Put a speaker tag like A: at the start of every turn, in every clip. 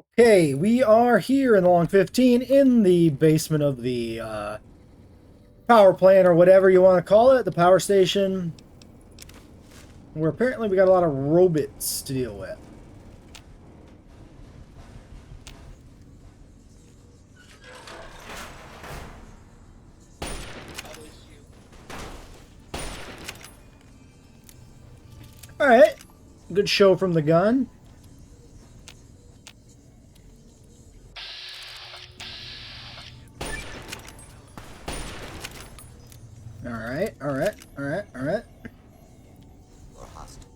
A: Okay, we are here in the Long 15 in the basement of the power plant or whatever you want to call it, the power station, where apparently we got a lot of robots to deal with. Alright, good show from the gun. Alright, alright, alright, alright.
B: Or hostile.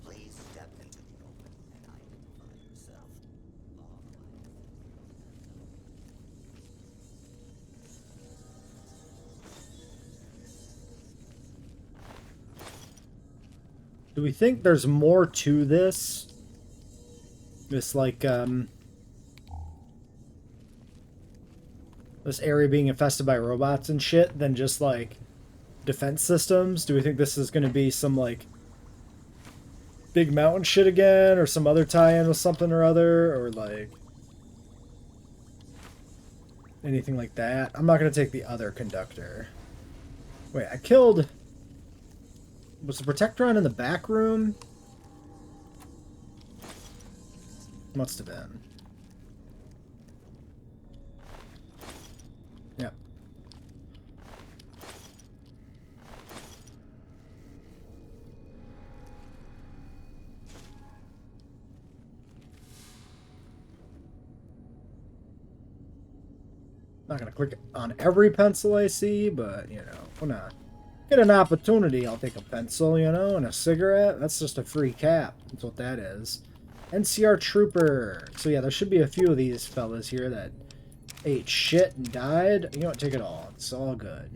B: Please step into the open and identify yourself.
A: Do we think there's more to this? This, like, this area being infested by robots and shit than just, like, defense systems? Do we think this is going to be some, like, big mountain shit again, or some other tie-in with something or other, or like anything like that? I'm not gonna take the other conductor. Wait, I killed... Was the Protectron in the back room? Must have been. Yep. Not gonna click on every pencil I see, but, you know, when I get an opportunity, I'll take a pencil, you know, and a cigarette. That's just a free cap. That's what that is. NCR Trooper. So yeah, there should be a few of these fellas here that ate shit and died. You know what, take it all. It's all good.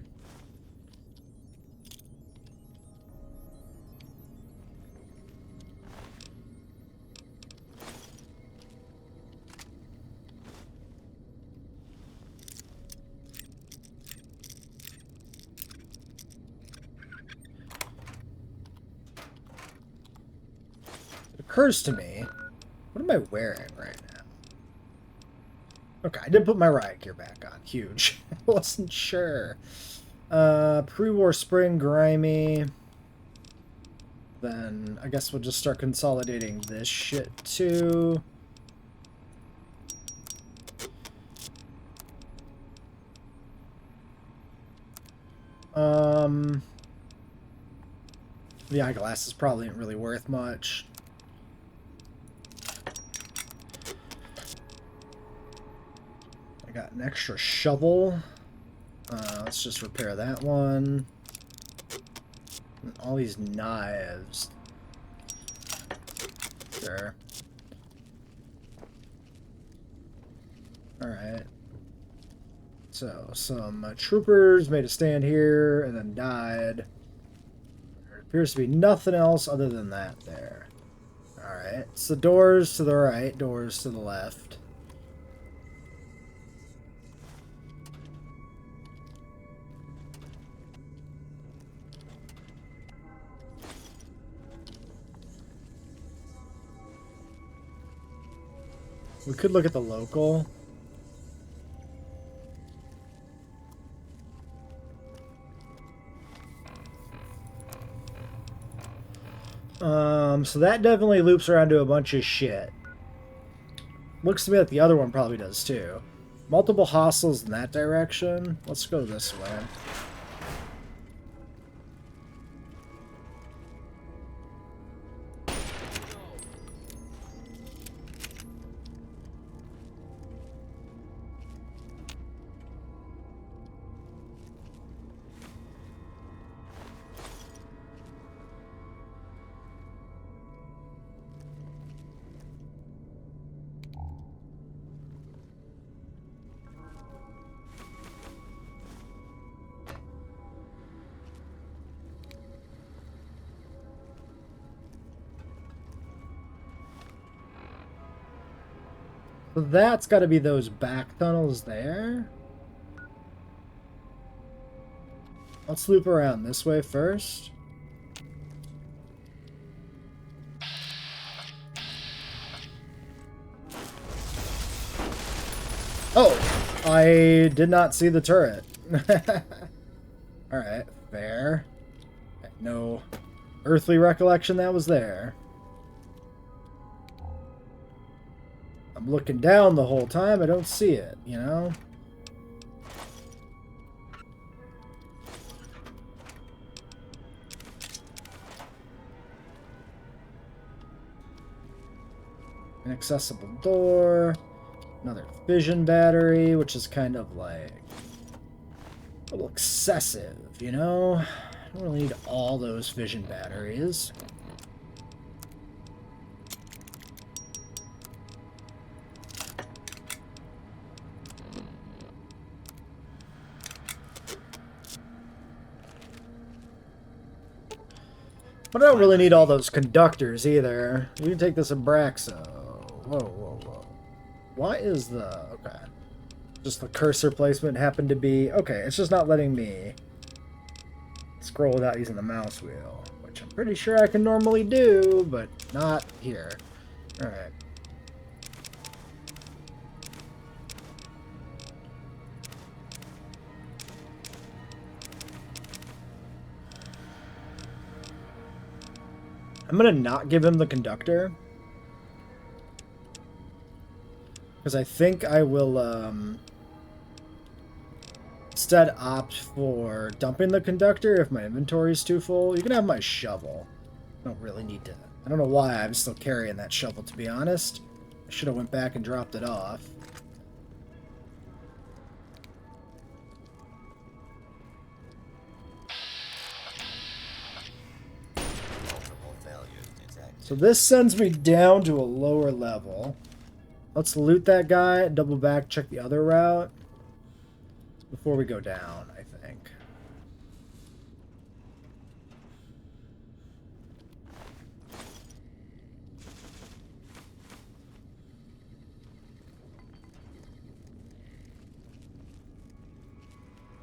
A: Occurs to me, what am I wearing right now? Okay, I did put my riot gear back on. Huge. I wasn't sure. Pre-war spring grimy. Then I guess we'll just start consolidating this shit too. The eyeglasses probably ain't really worth much. Got an extra shovel. Let's just repair that one. And all these knives. Sure. Alright. So, some troopers made a stand here and then died. There appears to be nothing else other than that there. Alright. So doors to the right, doors to the left. We could look at the local. So that definitely loops around to a bunch of shit. Looks to me like the other one probably does too. Multiple hostiles in that direction. Let's go this way. So that's got to be those back tunnels there. Let's loop around this way first. Oh, I did not see the turret. Alright, fair. No earthly recollection that was there. I'm looking down the whole time, I don't see it, you know? Inaccessible door. Another fission battery, which is kind of like a little excessive, you know? I don't really need all those fission batteries. But I don't really need all those conductors either. You can take this Abraxo. Whoa, whoa, whoa. Why is the... Okay. Just the cursor placement happened to be... Okay, it's just not letting me scroll without using the mouse wheel. Which I'm pretty sure I can normally do, but not here. Alright. I'm gonna not give him the conductor. Because I think I will, instead opt for dumping the conductor if my inventory is too full. You can have my shovel. I don't really need to... I don't know why I'm still carrying that shovel, to be honest. I should have went back and dropped it off. So this sends me down to a lower level. Let's loot that guy, double back, check the other route before we go down, I think.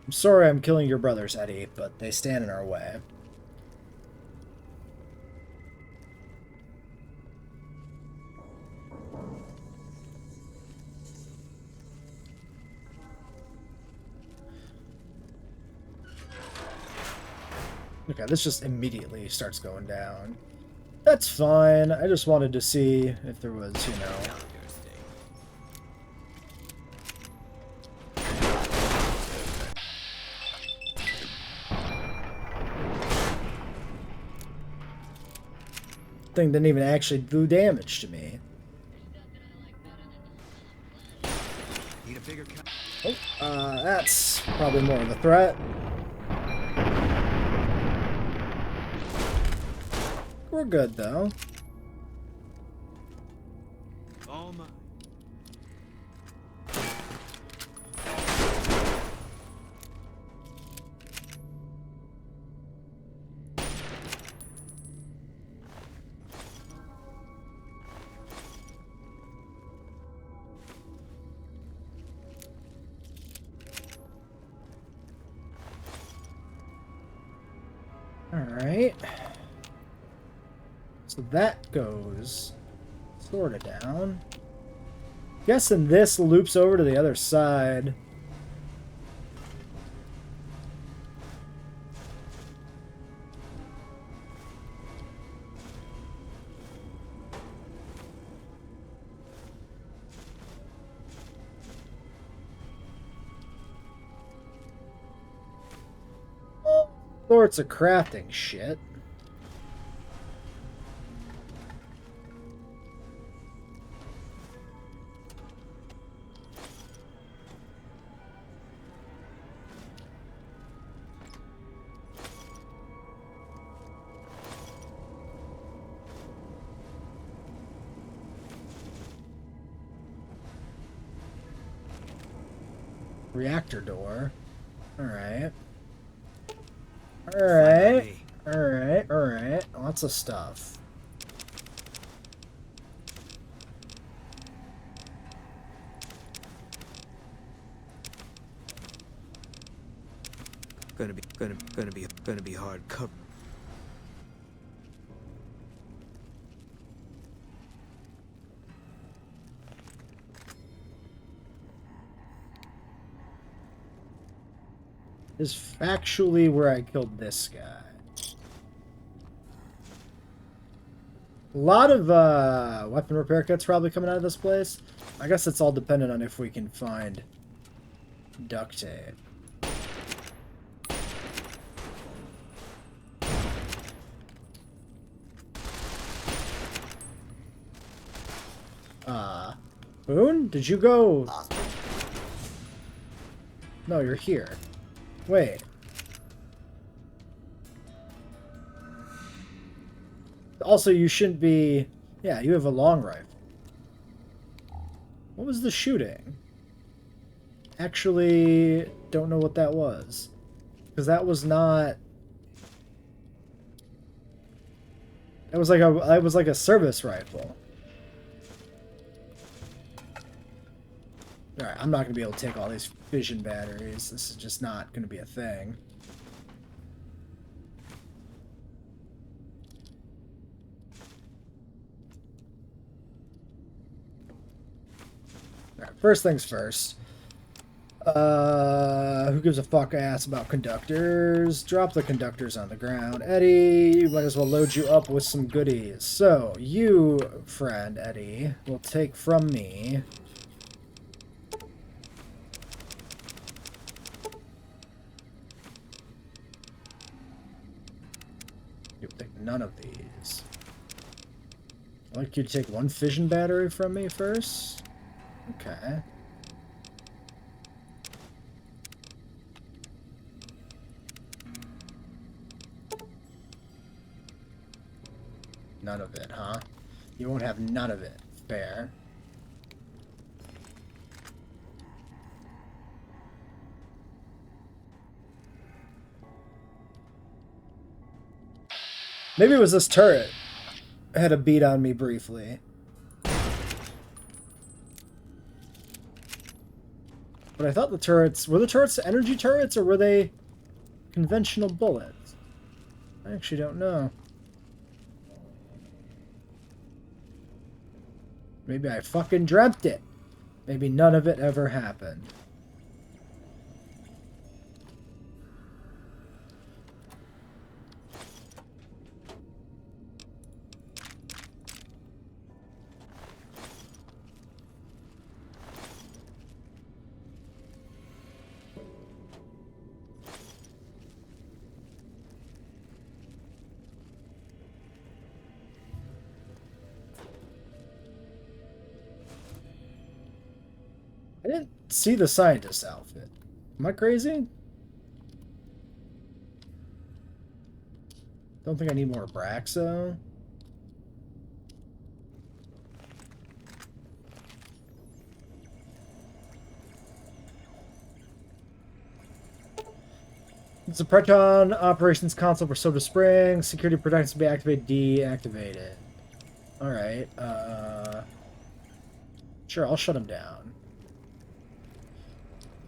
A: I'm sorry I'm killing your brothers, Eddie, but they stand in our way. Okay, this just immediately starts going down. That's fine. I just wanted to see if there was, you know... Thing didn't even actually do damage to me. Oh, that's probably more of a threat. We're good, though.
C: Oh my.
A: Alright. So that goes sort of down. Guessing this loops over to the other side. All sorts of crafting shit. Reactor door. Alright. Alright. Alright, alright. Lots of stuff.
C: Gonna be hard cover.
A: is factually where I killed this guy. A lot of weapon repair kits probably coming out of this place. I guess it's all dependent on if we can find duct tape. Boone? Did you go? No, you're here. Wait. Also, you shouldn't be... Yeah, you have a long rifle. What was the shooting? Actually, don't know what that was. Because that was not... It was like a service rifle. Alright, I'm not going to be able to take all these fission batteries. This is just not going to be a thing. Alright, first things first. Who gives a fuck ass about conductors? Drop the conductors on the ground. Eddie, you might as well load you up with some goodies. So, you, friend Eddie, will take from me... You'll take none of these. I'd like you to take one fission battery from me first. Okay. None of it, huh? You won't have none of it. Fair. Maybe it was this turret. It had a beat on me briefly. But I thought the turrets... Were the turrets energy turrets or were they conventional bullets? I actually don't know. Maybe I fucking dreamt it. Maybe none of it ever happened. I didn't see the scientist outfit. Am I crazy? Don't think I need more Braxo. It's a Proton operations console for Soda Springs. Security protections to be activated, deactivated. Alright, sure, I'll shut him down.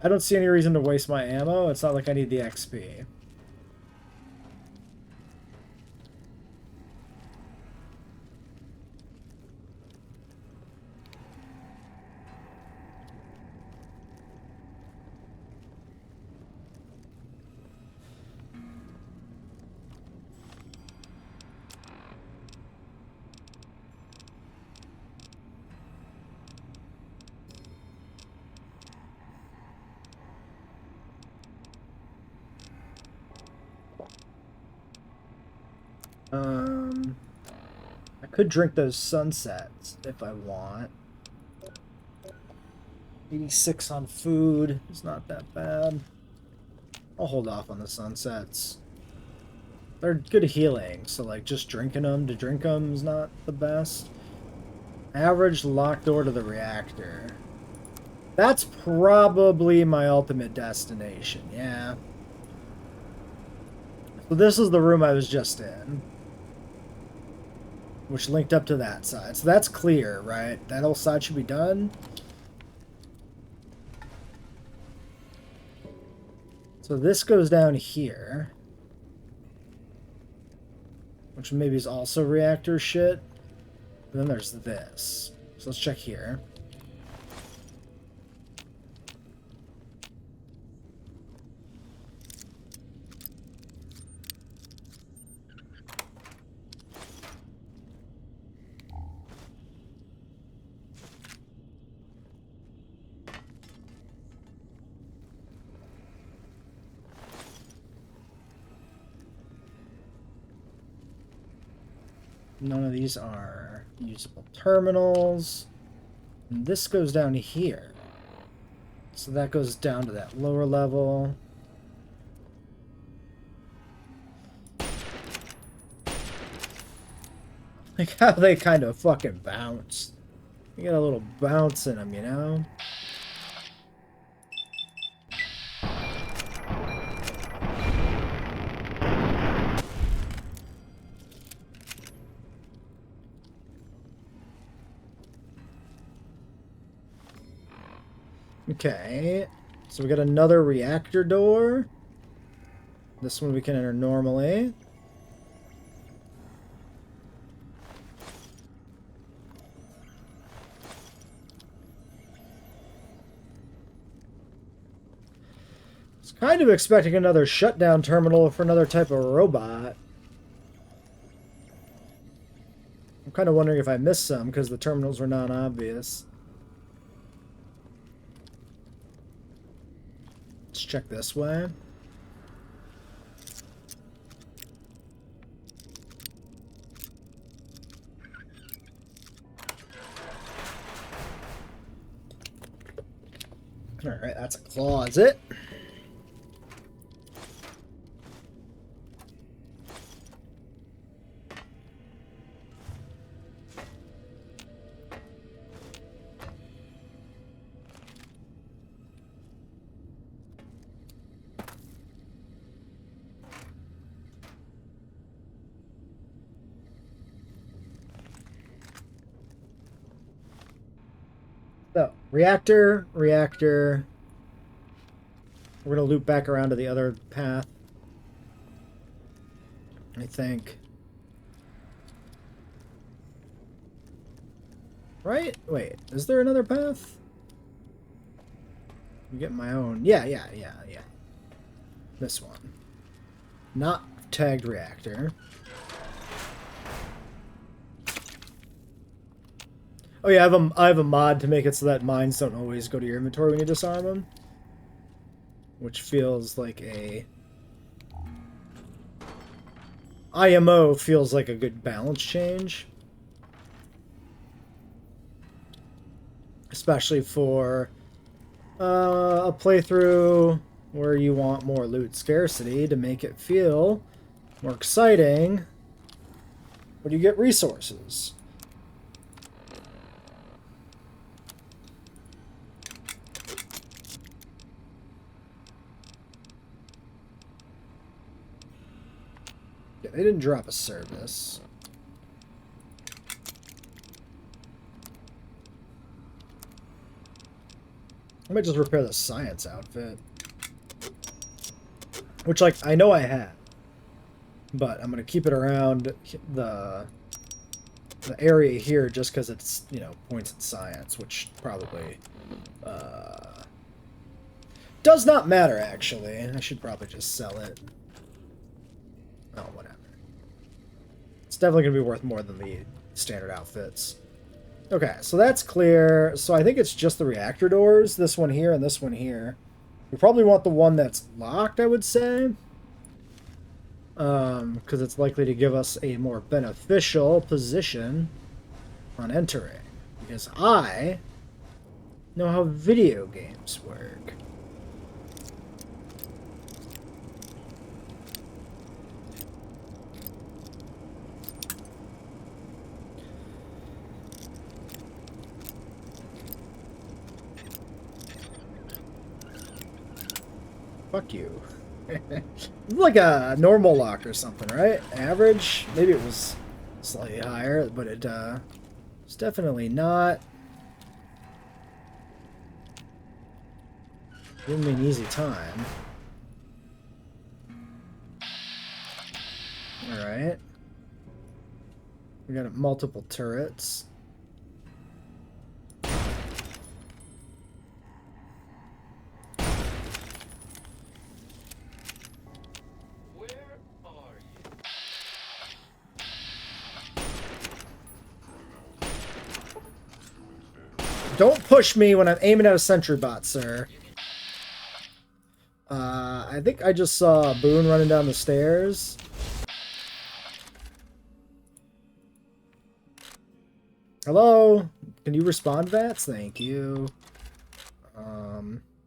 A: I don't see any reason to waste my ammo. It's not like I need the XP. I could drink those sunsets if I want. 86 on food. It's not that bad. I'll hold off on the sunsets. They're good healing, so like just drinking them to drink them is not the best. Average locked door to the reactor. That's probably my ultimate destination, yeah. So this is the room I was just in, which linked up to that side. So that's clear, right? That whole side should be done. So this goes down here, which maybe is also reactor shit. And then there's this. So let's check here. None of these are usable terminals. And this goes down here. So that goes down to that lower level. Like how they kind of fucking bounce. You get a little bounce in them, you know? Okay, so we got another reactor door. This one we can enter normally. I was kind of expecting another shutdown terminal for another type of robot. I'm kind of wondering if I missed some because the terminals were not obvious. Let's check this way. Alright, that's a closet. So, reactor. We're going to loop back around to the other path. I think. Right? Wait, is there another path? I'm getting my own. Yeah. This one. Not tagged reactor. Oh yeah, I have a mod to make it so that mines don't always go to your inventory when you disarm them. Which feels like a... IMO feels like a good balance change. Especially for a playthrough where you want more loot scarcity to make it feel more exciting when you get resources. They didn't drop a service. I might just repair the science outfit. Which, like, I know I have. But I'm going to keep it around the area here just because it's, you know, points at science, which probably does not matter, actually. I should probably just sell it. Oh, whatever. It's definitely going to be worth more than the standard outfits. Okay, so that's clear. So I think it's just the reactor doors, this one here and this one here. We probably want the one that's locked, I would say. Because it's likely to give us a more beneficial position on entering. Because I know how video games work. Fuck you. It's like a normal lock or something, right? Average? Maybe it was slightly higher, but it's definitely not. Giving me an easy time. Alright. We got multiple turrets. Don't push me when I'm aiming at a sentry bot, sir. I think I just saw Boone running down the stairs. Hello? Can you respond to that? Thank you.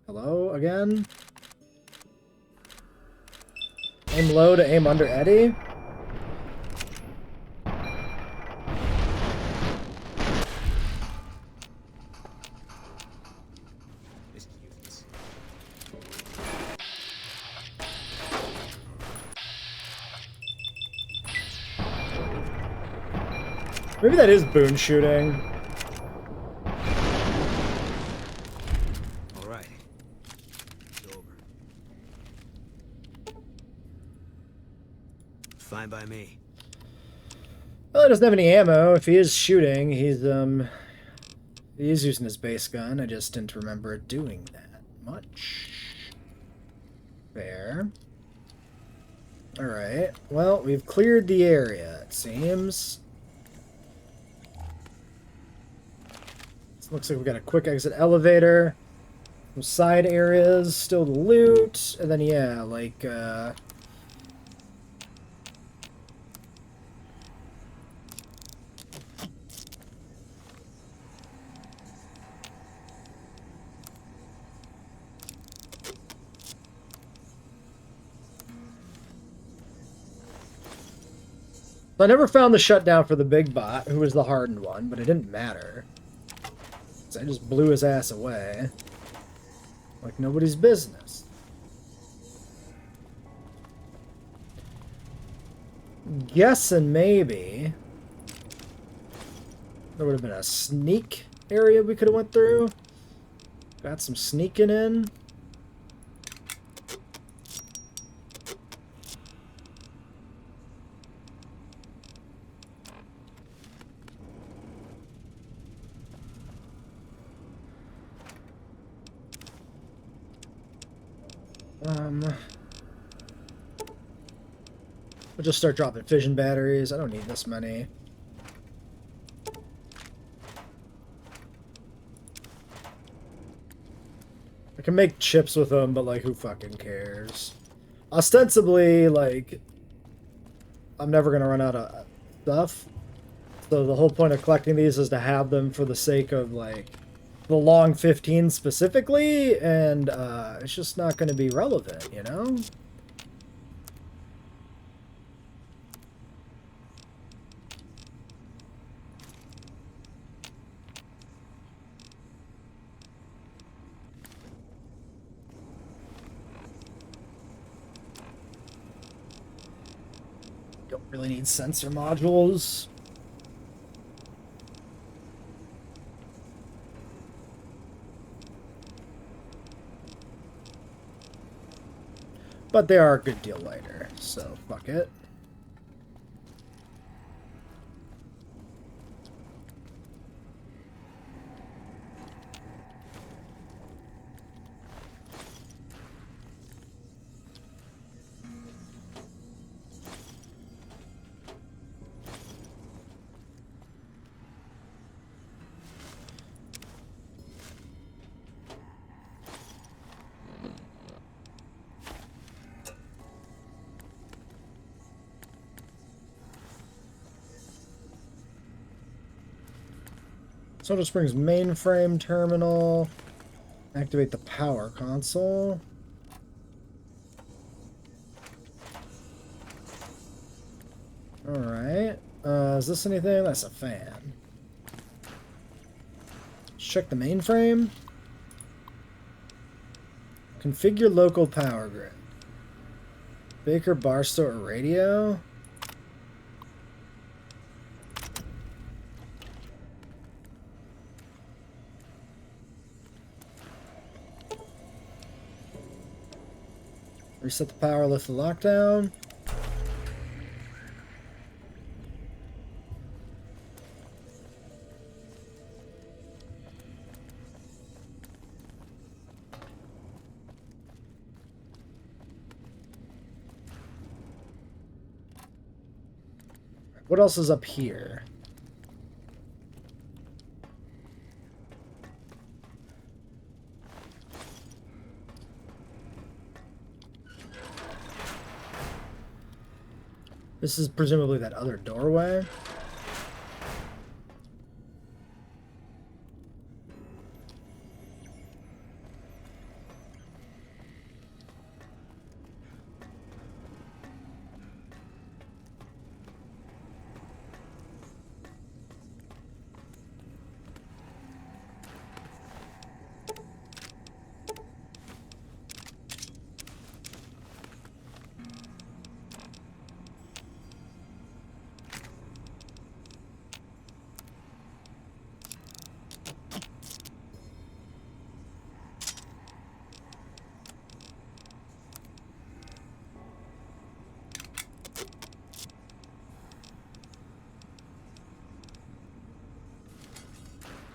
A: Hello again? Aim low to aim under Eddie?
C: It's useless.
A: Maybe that is boon shooting.
C: All right. It's over. Fine by me.
A: Well, he doesn't have any ammo. If he is shooting, he is using his base gun. I just didn't remember it doing that much. Fair. Alright. Well, we've cleared the area, it seems. Looks like we've got a quick exit elevator. Some side areas still to loot. And then, yeah, like, I never found the shutdown for the big bot, who was the hardened one, but it didn't matter. I just blew his ass away. Like nobody's business. Guessing maybe there would have been a sneak area we could have went through. Got some sneaking in. We'll just start dropping fission batteries. I don't need this many. I can make chips with them, but like, who fucking cares? Ostensibly, like, I'm never gonna run out of stuff. So the whole point of collecting these is to have them for the sake of, like, the long 15 specifically, and it's just not gonna be relevant, you know? Don't really need sensor modules. But they are a good deal lighter, so fuck it. Soda Springs mainframe terminal. Activate the power console. Alright. Is this anything? That's a fan. Let's check the mainframe. Configure local power grid. Baker bar store radio. Reset the power, lift the lockdown. What else is up here? This is presumably that other doorway.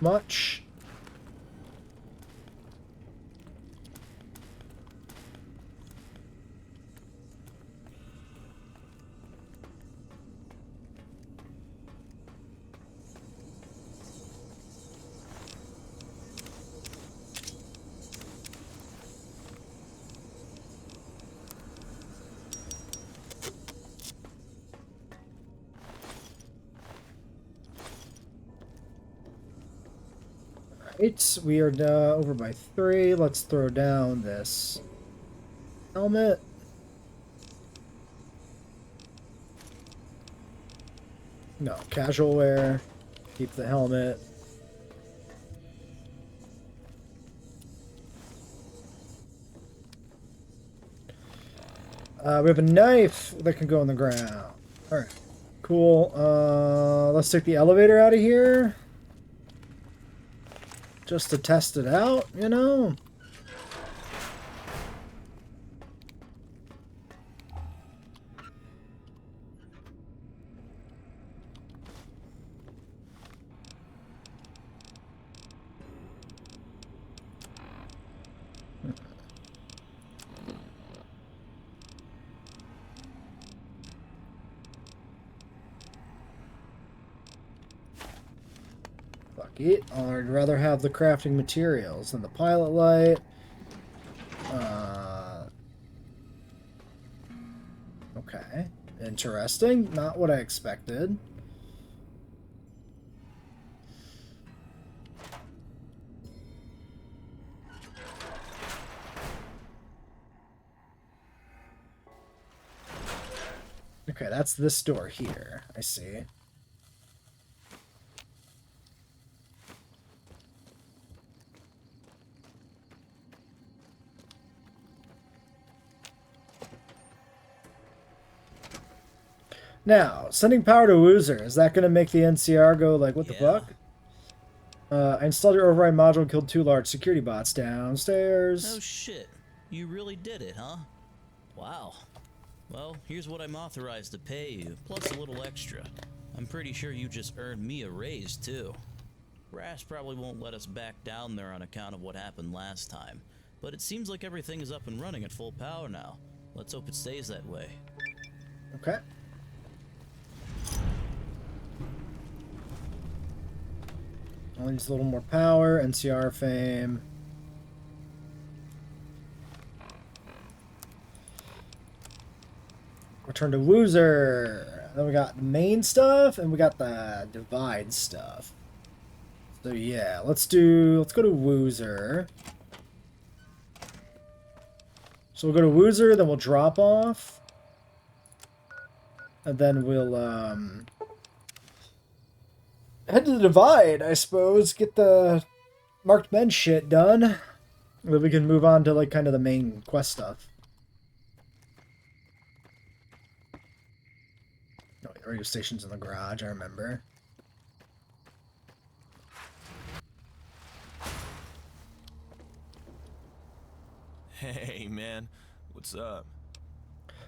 A: much. Right, we are over by 3. Let's throw down this helmet. No, casual wear. Keep the helmet. We have a knife that can go on the ground. Alright, cool. Let's take the elevator out of here. Just to test it out, you know? Fuck it. I'd rather have the crafting materials than the pilot light. Okay. Interesting. Not what I expected. Okay, that's this door here. I see. Now, sending power to Woozer, is that going to make the NCR go like, what the fuck? I installed your override module and killed 2 large security bots downstairs.
D: Oh shit, you really did it, huh? Wow. Well, here's what I'm authorized to pay you, plus a little extra. I'm pretty sure you just earned me a raise, too. Rash probably won't let us back down there on account of what happened last time, but it seems like everything is up and running at full power now. Let's hope it stays that way.
A: Okay. I'll use a little more power, NCR fame. Return to Woozer. Then we got main stuff and we got the divide stuff. So yeah, let's go to Woozer. So we'll go to Woozer, then we'll drop off. And then we'll head to the divide, I suppose. Get the marked men shit done. Then we can move on to like kind of the main quest stuff. No, the radio station's in the garage, I remember.
E: Hey, man. What's up?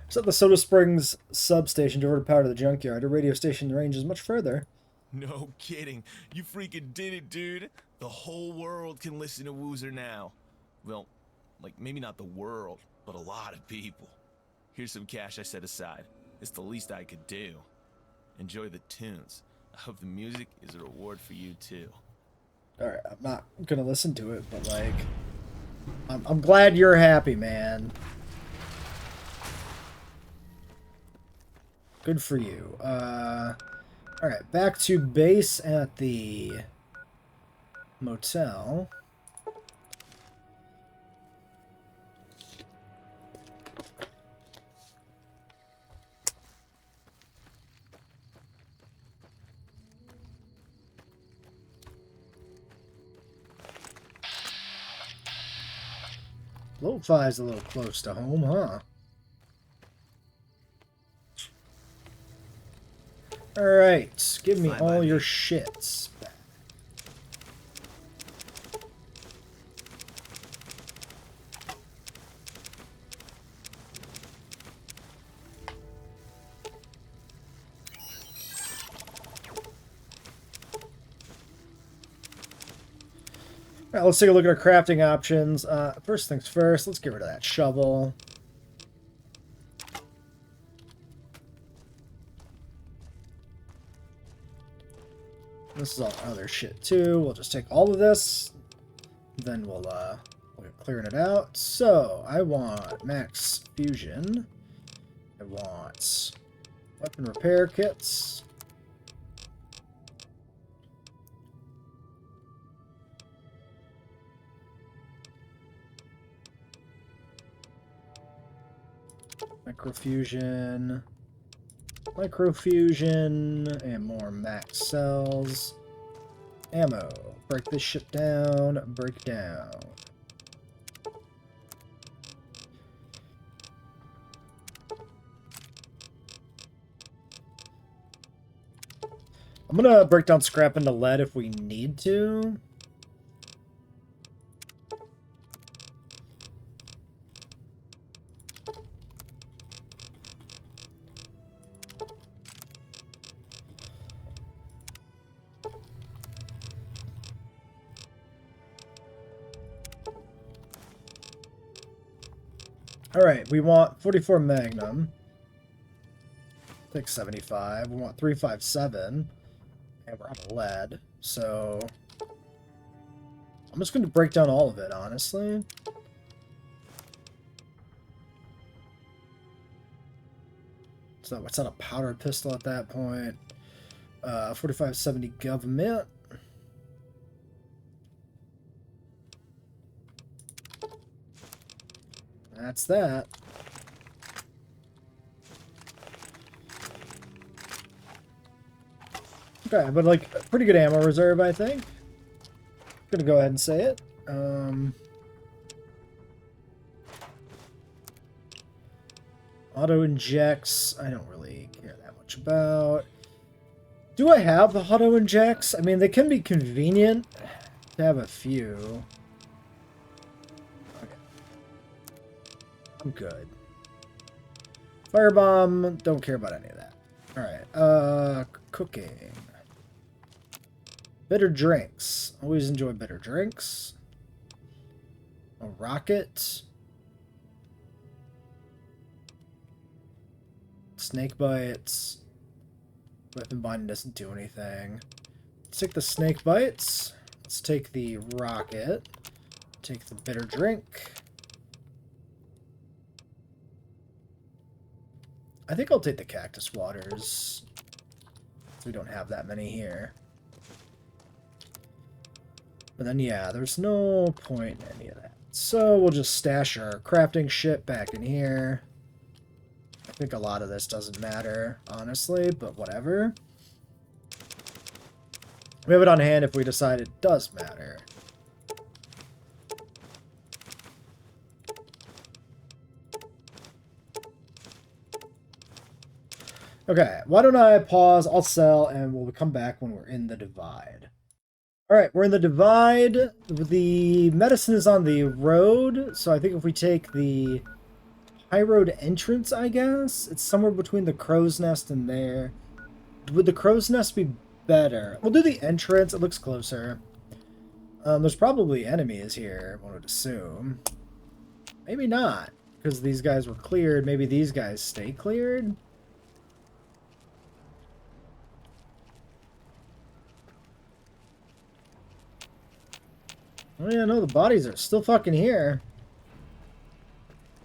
A: It's at the Soda Springs substation to divert power to the junkyard. The radio station range is much further.
E: No kidding. You freaking did it, dude. The whole world can listen to Woozer now. Well, like, maybe not the world, but a lot of people. Here's some cash I set aside. It's the least I could do. Enjoy the tunes. I hope the music is a reward for you, too.
A: Alright, I'm not gonna listen to it, but like... I'm glad you're happy, man. Good for you. Alright, back to base at the motel. Lo-fi's a little close to home, huh? Alright, give me all your shits back. Alright, let's take a look at our crafting options. First things first, let's get rid of that shovel. This is all other shit too. We'll just take all of this. Then we'll get clearing it out. So I want max fusion. I want weapon repair kits. Microfusion. Microfusion. And more max cells. Ammo. Break this shit down. Break down. I'm gonna break down scrap into lead if we need to. Alright, we want 44 Magnum. Take 75. We want 357. And we're out of lead. So I'm just going to break down all of it, honestly. So what's that, a powder pistol at that point? 4570 government. That's that. Okay, but like pretty good ammo reserve, I think. Gonna go ahead and say it. Auto injects, I don't really care that much about. Do I have the auto injects? I mean, they can be convenient to have a few. Okay. I'm good. Firebomb, don't care about any of that. Alright, cooking. Bitter drinks. Always enjoy bitter drinks. A rocket. Snake bites. Weapon binding doesn't do anything. Let's take the snake bites. Let's take the rocket. Take the bitter drink. I think I'll take the cactus waters. We don't have that many here. But then, yeah, there's no point in any of that. So we'll just stash our crafting shit back in here. I think a lot of this doesn't matter, honestly, but whatever. We have it on hand if we decide it does matter. Okay, why don't I pause, I'll sell, and we'll come back when we're in the divide. Alright, we're in the divide. The medicine is on the road, so I think if we take the high road entrance, I guess? It's somewhere between the crow's nest and there. Would the crow's nest be better? We'll do the entrance, it looks closer. There's probably enemies here, one would assume. Maybe not, because these guys were cleared. Maybe these guys stay cleared? Oh yeah, no, the bodies are still fucking here.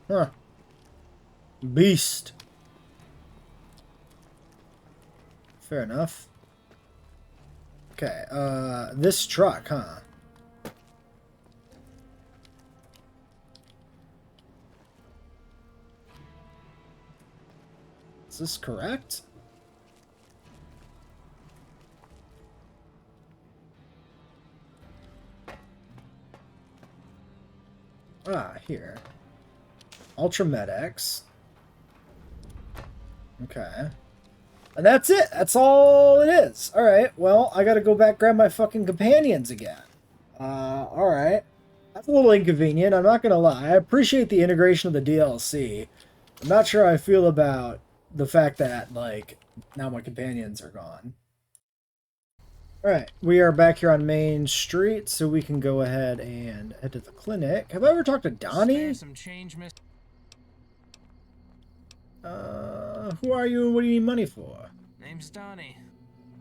A: Huh. Beast. Fair enough. Okay, this truck, huh? Is this correct? Ah, here. Ultra Med-X. Okay. And that's it. That's all it is. Alright, well, I gotta go back grab my fucking companions again. Alright. That's a little inconvenient, I'm not gonna lie. I appreciate the integration of the DLC. I'm not sure how I feel about the fact that, like, now my companions are gone. Alright, we are back here on Main Street, so we can go ahead and head to the clinic. Have I ever talked to Donnie?
F: Spare some change, miss.
A: Who are you and what do you need money for?
F: Name's Donnie.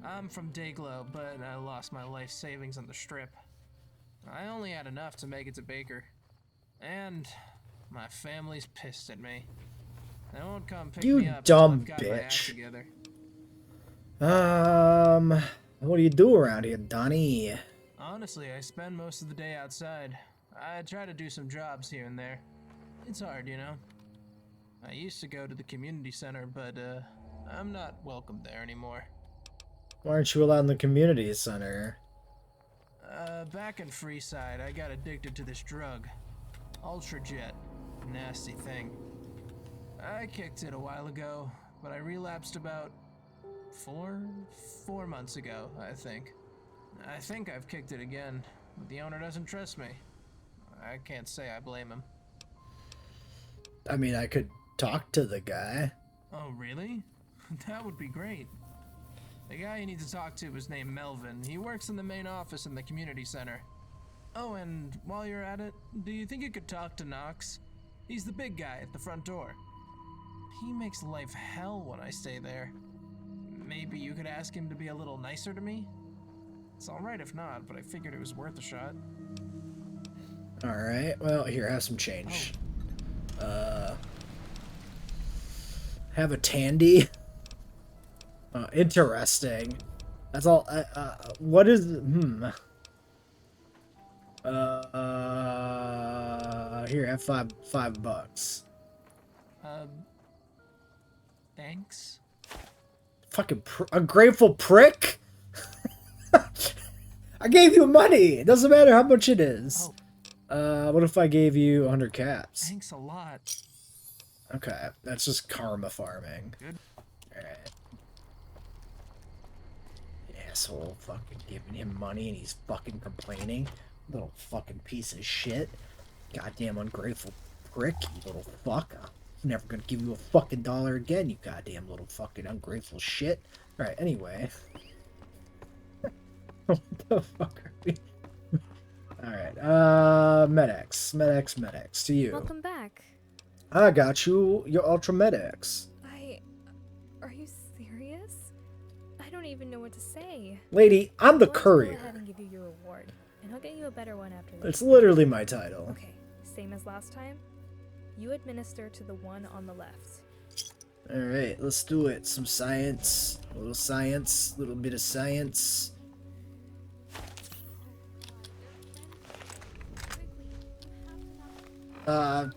F: I'm from Dayglow, but I lost my life savings on the strip. I only had enough to make it to Baker. And my family's pissed at me. They won't come pick
A: You
F: me up
A: dumb
F: until I've got my act
A: bitch.
F: together.
A: What do you do around here, Donnie?
F: Honestly, I spend most of the day outside. I try to do some jobs here and there. It's hard, you know. I used to go to the community center, but I'm not welcome there anymore.
A: Why aren't you allowed in the community center?
F: Back in Freeside, I got addicted to this drug. Ultrajet. Nasty thing. I kicked it a while ago, but I relapsed about four months ago, I think. I think I've kicked it again, but the owner doesn't trust me. I can't say I blame him.
A: I mean, I could talk to the guy.
F: Oh, really? That would be great. The guy you need to talk to is named Melvin. He works in the main office in the community center. Oh, and while you're at it, do you think you could talk to Knox? He's the big guy at the front door. He makes life hell when I stay there. Maybe you could ask him to be a little nicer to me? It's alright if not, but I figured it was worth a shot.
A: Alright, well, here, have some change. Have a tandy? Interesting. That's all, what is, here, have $5.
F: Thanks?
A: Fucking ungrateful prick? I gave you money. It doesn't matter how much it is. What if I gave you 100 caps?
F: Thanks a lot.
A: Okay, that's just karma farming.
F: Good.
A: Alright. Asshole fucking giving him money and he's fucking complaining. Little fucking piece of shit. Goddamn ungrateful prick, you little fuck. I'm never gonna give you a fucking dollar again, you goddamn little fucking ungrateful shit. Alright, anyway. What the fuck are we? Alright, Med-X, to you.
G: Welcome back.
A: I got you your Ultra Med-X.
G: Are you serious? I don't even know what to say.
A: Lady, I'm the
G: I'll just
A: courier.
G: Go ahead and give you your reward, and I'll get you a better one after this.
A: It's literally my title.
G: Okay, same as last time. You administer to the one on the left.
A: Alright, let's do it. Some science, a little bit of science.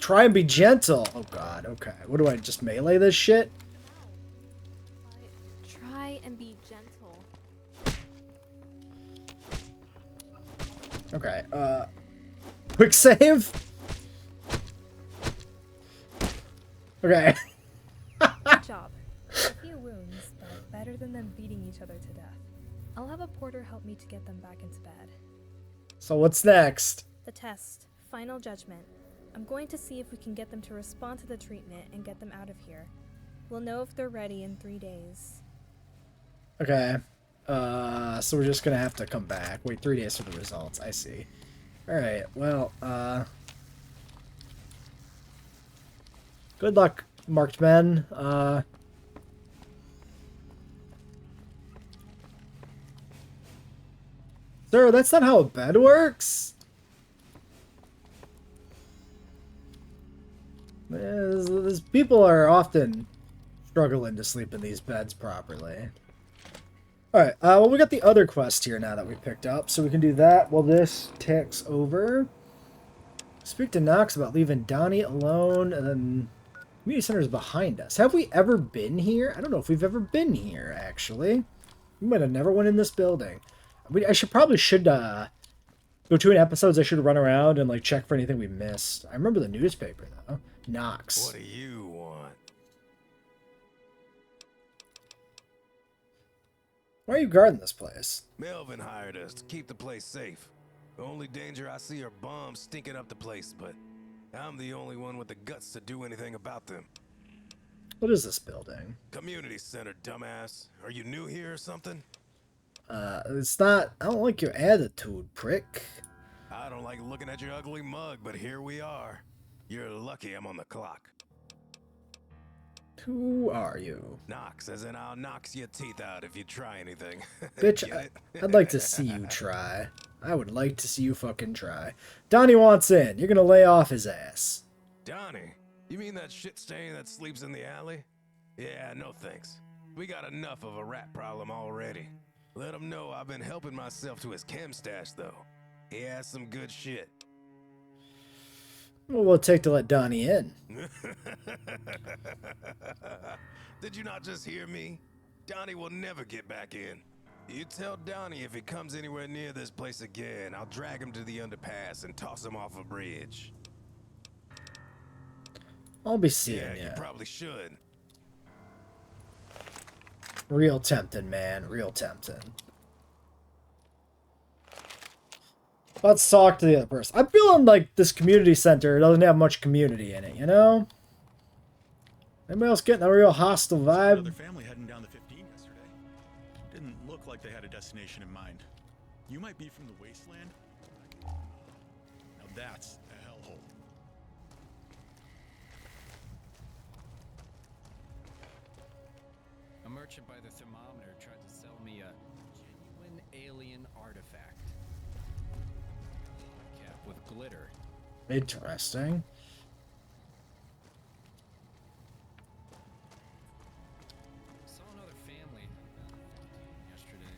A: Try and be gentle. Oh god, okay. What do I just melee this shit?
G: Try and be gentle.
A: Okay, quick save? Okay.
G: Good job. A few wounds, but better than them beating each other to death. I'll have a porter help me to get them back into bed.
A: So what's next?
G: The test. Final judgment. I'm going to see if we can get them to respond to the treatment and get them out of here. We'll know if they're ready in 3 days.
A: Okay. So we're just gonna have to come back. Wait 3 days for the results. I see. Alright, well, good luck, marked men. Sir, that's not how a bed works. These people are often struggling to sleep in these beds properly. Alright, well, we got the other quest here now that we picked up, so we can do that while this ticks over. Speak to Knox about leaving Donnie alone, and then community center is behind us. Have we ever been here? I don't know if we've ever been here, actually. We might have never went in this building. I should go between episodes, I should run around and, like, check for anything we missed. I remember the newspaper, though. Knox.
H: What do you want?
A: Why are you guarding this place?
H: Melvin hired us to keep the place safe. The only danger I see are bombs stinking up the place, but I'm the only one with the guts to do anything about them.
A: What is this building?
H: Community center, dumbass. Are you new here or something?
A: It's not. I don't like your attitude, prick.
H: I don't like looking at your ugly mug, but here we are. You're lucky I'm on the clock.
A: Who are you?
H: Knocks, as in I'll knocks your teeth out if you try anything.
A: Bitch,
H: Get it?
A: I'd like to see you try. I would like to see you fucking try. Donnie wants in. You're gonna lay off his ass.
H: Donnie, you mean that shit stain that sleeps in the alley? Yeah, no thanks. We got enough of a rat problem already. Let him know I've been helping myself to his chem stash, though. He has some good shit.
A: What will it take to let Donnie in?
H: Did you not just hear me? Donnie will never get back in. You tell Donnie if he comes anywhere near this place again, I'll drag him to the underpass and toss him off a bridge.
A: I'll be seeing
H: Yeah,
A: ya.
H: you probably should.
A: Real tempting, man. Real tempting. Let's talk to the other person. I'm feeling like this community center doesn't have much community in it, you know? Anybody else getting a real hostile vibe?
I: Another family heading down the 15 yesterday. Didn't look like they had a destination in mind. You might be from the wasteland. Now that's a hellhole.
J: A merchant by the thermometer tried to sell me a genuine alien artifact. Cap with glitter.
A: Interesting.
J: Saw another family yesterday.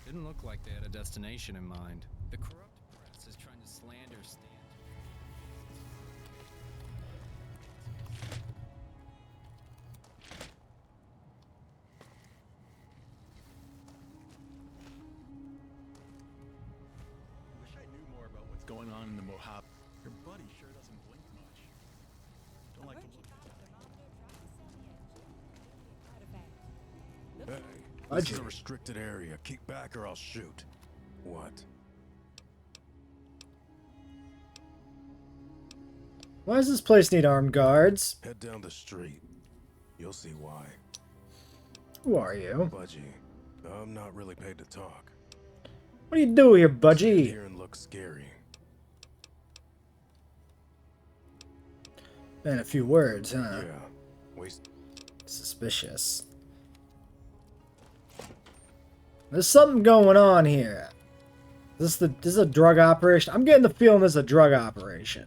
J: Didn't look like they had a destination in mind. The corrupt press is trying to slander Stan.
I: Wish I knew more about what's going on in the Mojave. Your buddy sure doesn't blink much. Don't like the look.
H: Hey, this
A: Budget.
H: is a restricted area. Keep back or I'll shoot. What?
A: Why does this place need armed guards?
H: Head down the street. You'll see why.
A: Who are you?
H: Budgie, I'm not really paid to talk.
A: What do you do here,
H: Stand
A: Budgie?
H: here and look scary.
A: Man, a few words, huh?
H: Yeah. Waste.
A: Suspicious. There's something going on here. This is a drug operation? I'm getting the feeling this is a drug operation.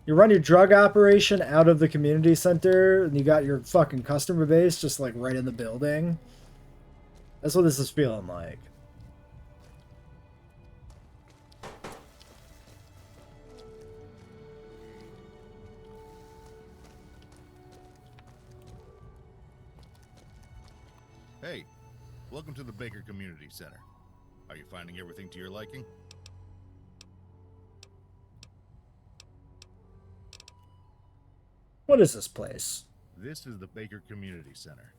A: You run your drug operation out of the community center, and you got your fucking customer base just like right in the building. That's what this is feeling like.
K: Hey, welcome to the Baker Community Center. Are you finding everything to your liking?
A: What is this place?
K: This is the Baker Community Center.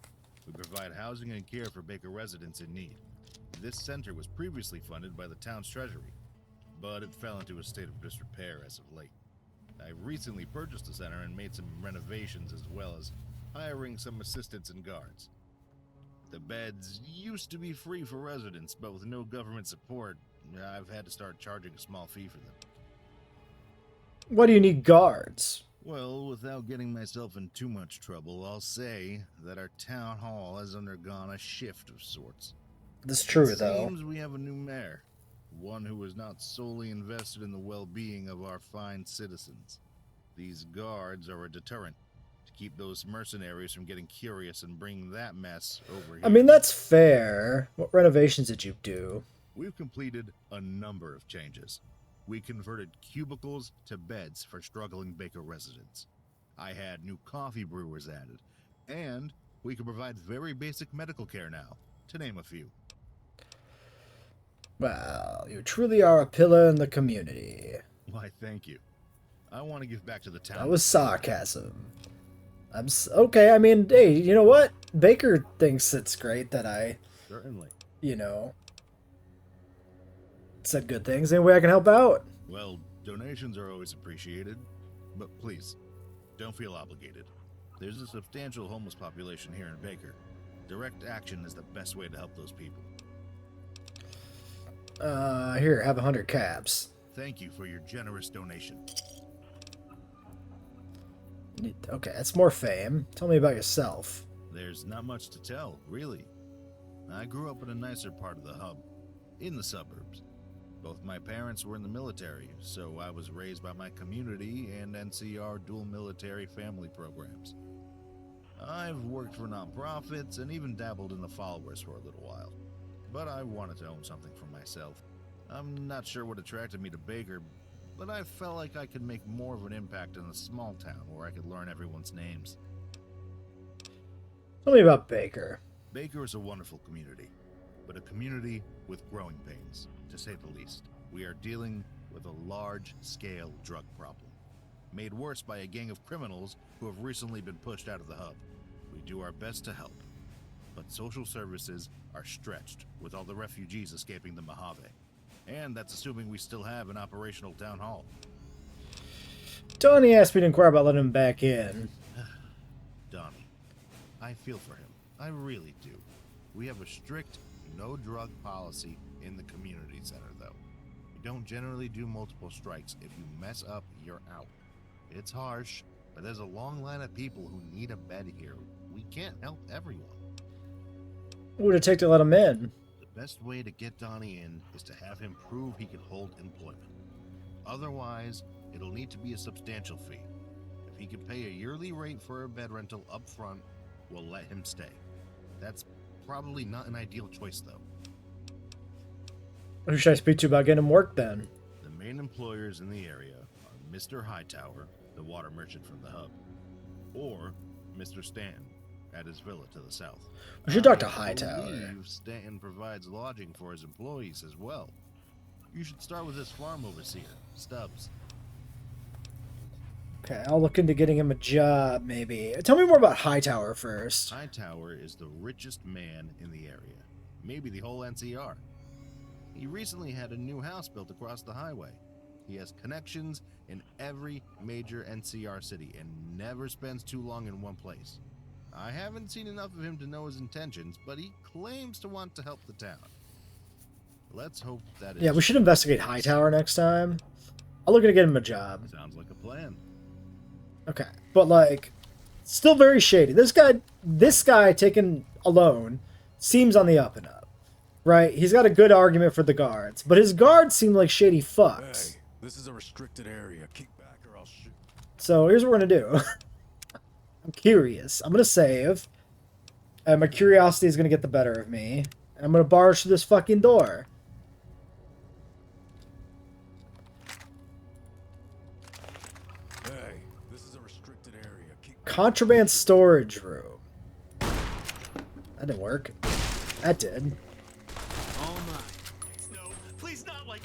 K: We provide housing and care for Baker residents in need. This center was previously funded by the town's treasury, but it fell into a state of disrepair as of late. I recently purchased the center and made some renovations as well as hiring some assistants and guards. The beds used to be free for residents, but with no government support, I've had to start charging a small fee for them.
A: What do you need guards?
K: Well, without getting myself in too much trouble, I'll say that our town hall has undergone a shift of sorts.
A: This is true,
K: It
A: though.
K: seems we have a new mayor, one who is not solely invested in the well-being of our fine citizens. These guards are a deterrent to keep those mercenaries from getting curious and bringing that mess over here.
A: I mean, that's fair. What renovations did you do?
K: We've completed a number of changes. We converted cubicles to beds for struggling Baker residents. I had new coffee brewers added, and we can provide very basic medical care now, to name a few.
A: Well, you truly are a pillar in the community.
K: Why, thank you. I want to give back to the town.
A: That was sarcasm. Okay, I mean, hey, you know what? Baker thinks it's great that I,
K: Certainly.
A: you know, said good things. Any way I can help out?
K: Well, donations are always appreciated, but please, don't feel obligated. There's a substantial homeless population here in Baker. Direct action is the best way to help those people.
A: Here, have 100 caps.
K: Thank you for your generous donation.
A: Okay, that's more fame. Tell me about yourself.
K: There's not much to tell, really. I grew up in a nicer part of the hub, in the suburbs. Both my parents were in the military, so I was raised by my community and NCR dual military family programs. I've worked for nonprofits and even dabbled in the followers for a little while, but I wanted to own something for myself. I'm not sure what attracted me to Baker, but I felt like I could make more of an impact in a small town where I could learn everyone's names.
A: Tell me about Baker.
K: Baker is a wonderful community, but a community with growing pains, to say the least. We are dealing with a large-scale drug problem, made worse by a gang of criminals who have recently been pushed out of the hub. We do our best to help, but social services are stretched with all the refugees escaping the Mojave. And that's assuming we still have an operational town hall.
A: Donnie asked me to inquire about letting him back in.
K: Donnie, I feel for him. I really do. We have a strict no-drug policy in the community center, though. We don't generally do multiple strikes. If you mess up, you're out. It's harsh, but there's a long line of people who need a bed here. We can't help everyone.
A: What would it take to let him in?
K: The best way to get Donnie in is to have him prove he can hold employment. Otherwise, it'll need to be a substantial fee. If he can pay a yearly rate for a bed rental up front, we'll let him stay. That's probably not an ideal choice, though.
A: Who should I speak to about getting him work, then?
K: The main employers in the area are Mr. Hightower, the water merchant from the hub, or Mr. Stanton at his villa to the south.
A: We should talk to Hightower.
K: I believe Stanton provides lodging for his employees as well. You should start with his farm overseer, Stubbs.
A: Okay, I'll look into getting him a job, maybe. Tell me more about Hightower first.
K: Hightower is the richest man in the area, maybe the whole NCR. He recently had a new house built across the highway. He has connections in every major NCR city and never spends too long in one place. I haven't seen enough of him to know his intentions, but he claims to want to help the town. Let's hope that is...
A: Yeah, we should investigate Hightower next time. I'll look into getting him a job.
K: Sounds like a plan.
A: Okay, but like, still very shady. This guy taken alone seems on the up and up, right? He's got a good argument for the guards, but his guards seem like shady fucks.
H: Hey, this is a restricted area. Kick back or I'll shoot.
A: So here's what we're gonna do. I'm curious. I'm gonna save, and my curiosity is gonna get the better of me, and I'm gonna barge through this fucking door.
H: Hey, this is a restricted area.
A: Contraband storage room. That didn't work. That did.
C: All mine.
E: No, please not like...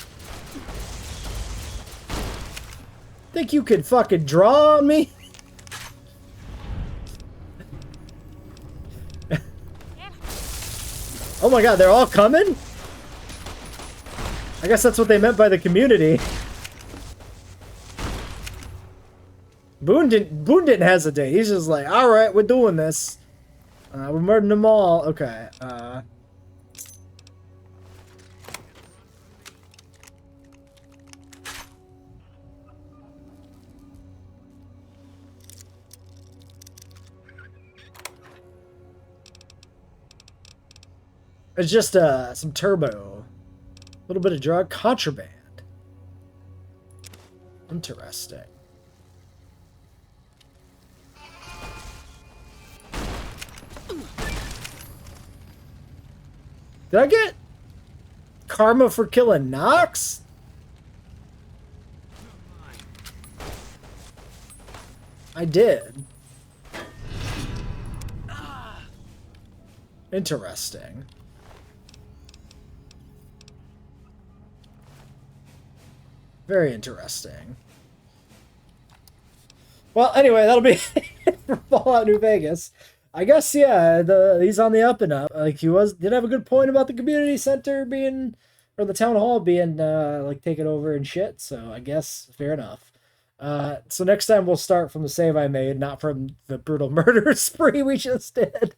A: Think you could fucking draw on me? Oh my god, they're all coming? I guess that's what they meant by the community. Boone didn't hesitate. He's just like, alright, we're doing this. We're murdering them all. Okay, it's just some turbo. A little bit of drug contraband. Interesting. Did I get karma for killing Knox? I did. Interesting. Very interesting. Well, anyway, that'll be it for Fallout New Vegas. I guess, yeah, he's on the up and up. Like, did have a good point about the community center being, or the town hall being, like, taken over and shit. So I guess, fair enough. So next time we'll start from the save I made, not from the brutal murder spree we just did.